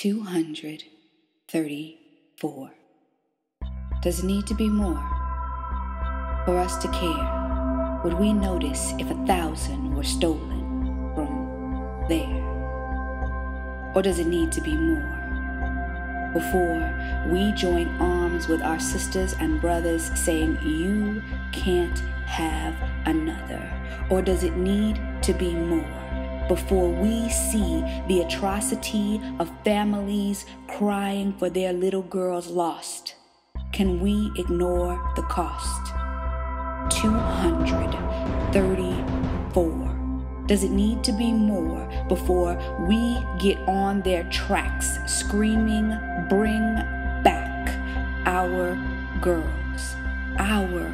234. Does it need to be more for us to care? Would we notice if 1,000 were stolen from there? Or does it need to be more before we join arms with our sisters and brothers saying you can't have another? Or does it need to be more before we see the atrocity of families crying for their little girls lost? Can we ignore the cost? 234. Does it need to be more before we get on their tracks screaming, bring back our girls, our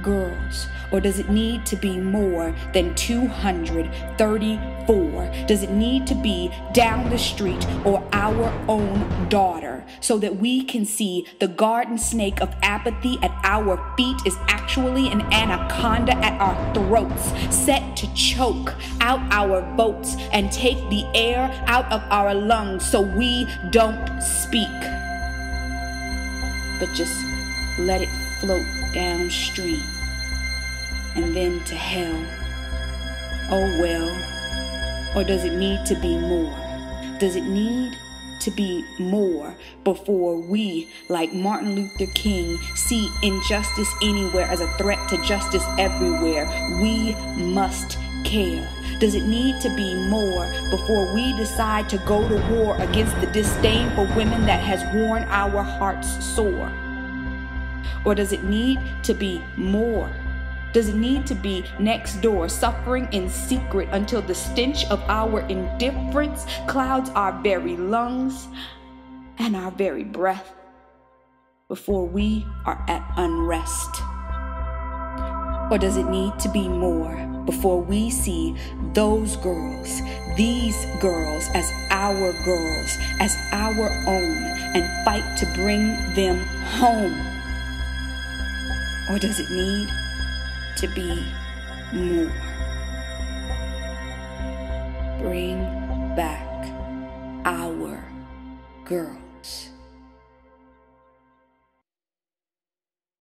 girls? Or does it need to be more than 234? Does it need to be down the street or our own daughter so that we can see the garden snake of apathy at our feet is actually an anaconda at our throats, set to choke out our votes and take the air out of our lungs so we don't speak, but just let it float downstream and then to hell? Oh well. Or does it need to be more? Does it need to be more before we, like Martin Luther King, see injustice anywhere as a threat to justice everywhere? We must care. Does it need to be more before we decide to go to war against the disdain for women that has worn our hearts sore? Or does it need to be more? Does it need to be next door, suffering in secret until the stench of our indifference clouds our very lungs and our very breath before we are at unrest? Or does it need to be more before we see those girls, these girls, as our own, and fight to bring them home? Or does it need to be more? Bring back our girls.